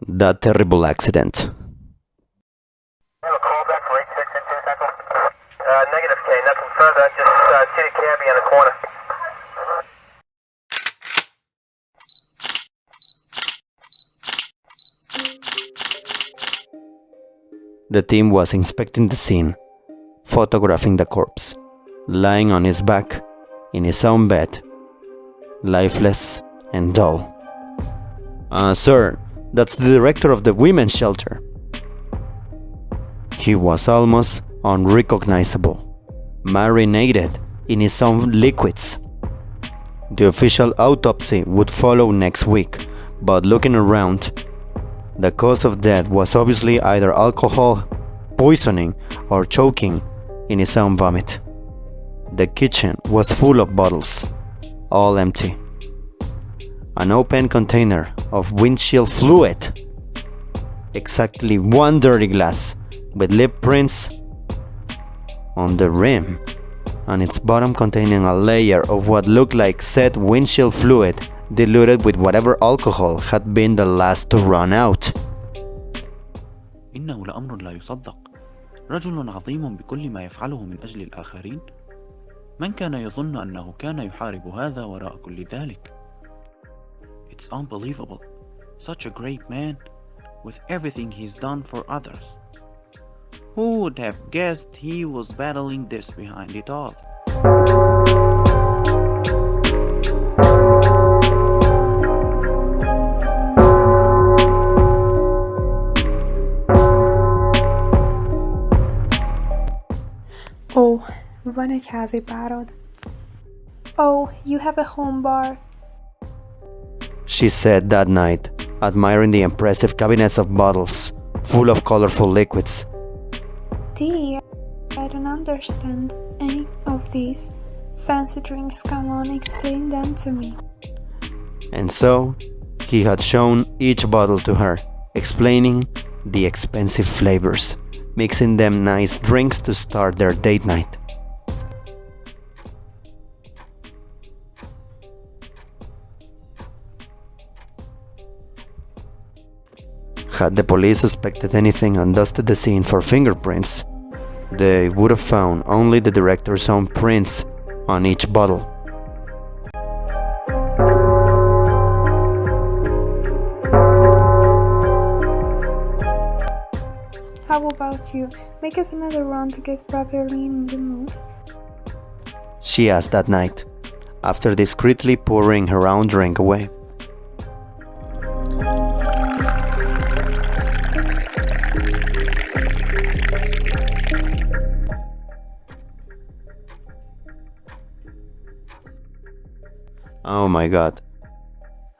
That terrible accident. I have a call back for 86 Central. Negative K, nothing further. Just see the cabbie on the corner. The team was inspecting the scene, photographing the corpse, lying on his back, in his own bed, lifeless and dull. Sir, that's the director of the women's shelter. He was almost unrecognizable, marinated in his own liquids. The official autopsy would follow next week, but looking around, the cause of death was obviously either alcohol poisoning or choking in his own vomit. The kitchen was full of bottles, all empty. An open container of windshield fluid. Exactly one dirty glass with lip prints on the rim, and its bottom containing a layer of what looked like said windshield fluid diluted with whatever alcohol had been the last to run out. إنه لأمر لا يصدق. رجل عظيم بكل ما يفعله من أجل الآخرين. من كان يظن أنه كان يحارب هذا وراء كل ذلك؟ It's unbelievable. Such a great man, with everything he's done for others. Who would have guessed he was battling this behind it all? Oh, van egy házi párod. Oh, you have a home bar. She said that night, admiring the impressive cabinets of bottles, full of colorful liquids. Dear, I don't understand any of these fancy drinks. Come on, explain them to me. And so, he had shown each bottle to her, explaining the expensive flavors, mixing them nice drinks to start their date night. Had the police suspected anything and dusted the scene for fingerprints, they would have found only the director's own prints on each bottle. How about you? Make us another round to get properly in the mood. She asked that night, after discreetly pouring her own drink away. Oh my god.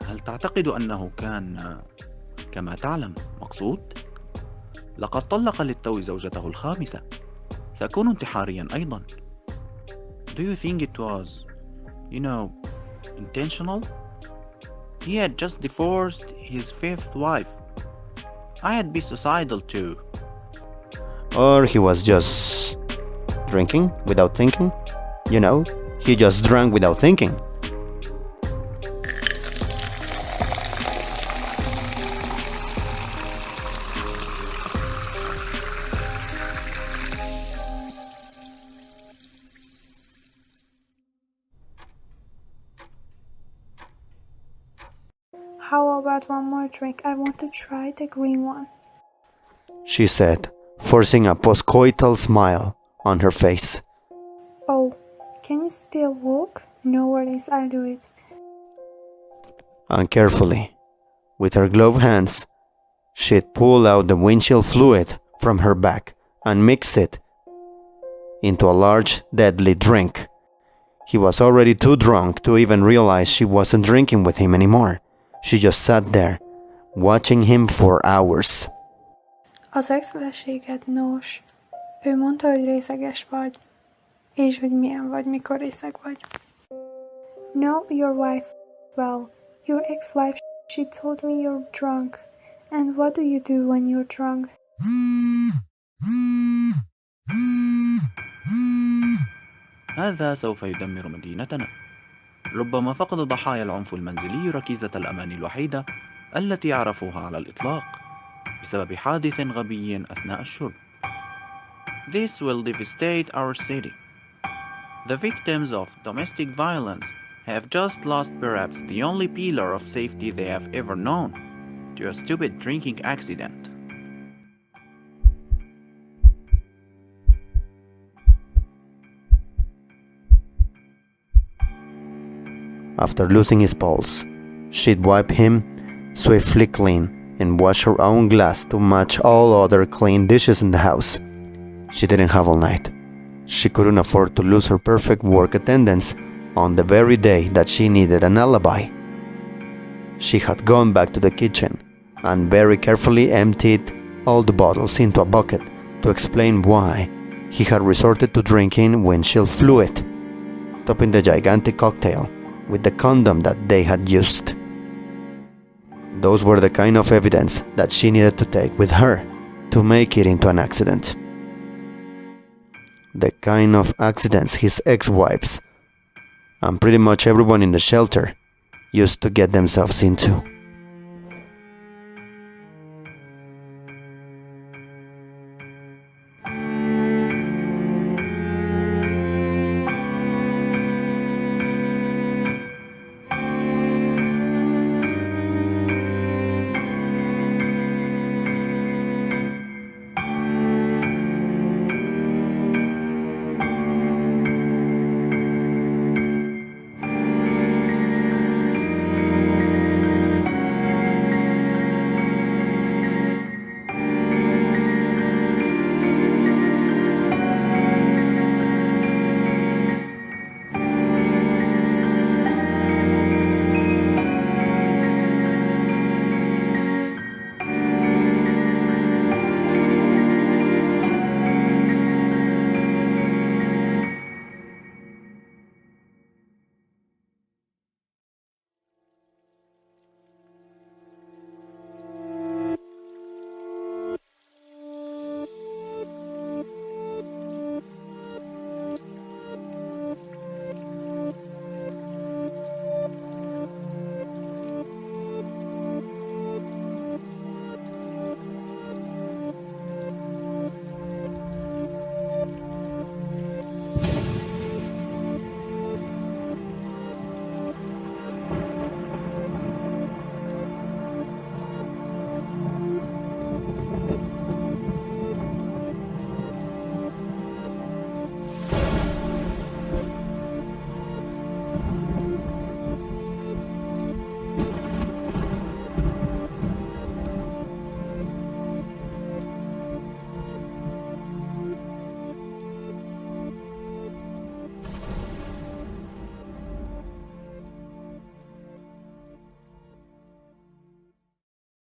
هل تعتقد أنه كان كما تعلم مقصود؟ لقد طلق للتو زوجته الخامسة. سأكون انتحاريا أيضا. Do you think it was, intentional? He had just divorced his fifth wife. I'd be suicidal too. Or he was just drinking without thinking? He just drank without thinking. How about one more drink? I want to try the green one. She said, forcing a postcoital smile on her face. Oh, can you still walk? No worries, I'll do it. And carefully, with her gloved hands, she'd pull out the windshield fluid from her bag and mix it into a large, deadly drink. He was already too drunk to even realize she wasn't drinking with him anymore. She just sat there, watching him for hours. Az ex-feleséged, nos, ő mondta, hogy részeges vagy, és hogy milyen vagy, mikor részeg vagy. No, your wife, well, your ex-wife, she told me you're drunk. And what do you do when you're drunk? هذا سوف يدمر مدينتنا. ربما فقد ضحايا العنف المنزلي ركيزة الأمان الوحيدة التي عرفوها على الإطلاق بسبب حادث غبي أثناء الشرب. This will devastate our city. The victims of domestic violence have just lost perhaps the only pillar of safety they have ever known to a stupid drinking accident. After losing his pulse, she'd wipe him swiftly clean and wash her own glass to match all other clean dishes in the house. She didn't have all night. She couldn't afford to lose her perfect work attendance on the very day that she needed an alibi. She had gone back to the kitchen and very carefully emptied all the bottles into a bucket to explain why he had resorted to drinking windshield fluid, topping the gigantic cocktail with the condom that they had used. Those were the kind of evidence that she needed to take with her to make it into an accident. The kind of accidents his ex-wives and pretty much everyone in the shelter used to get themselves into.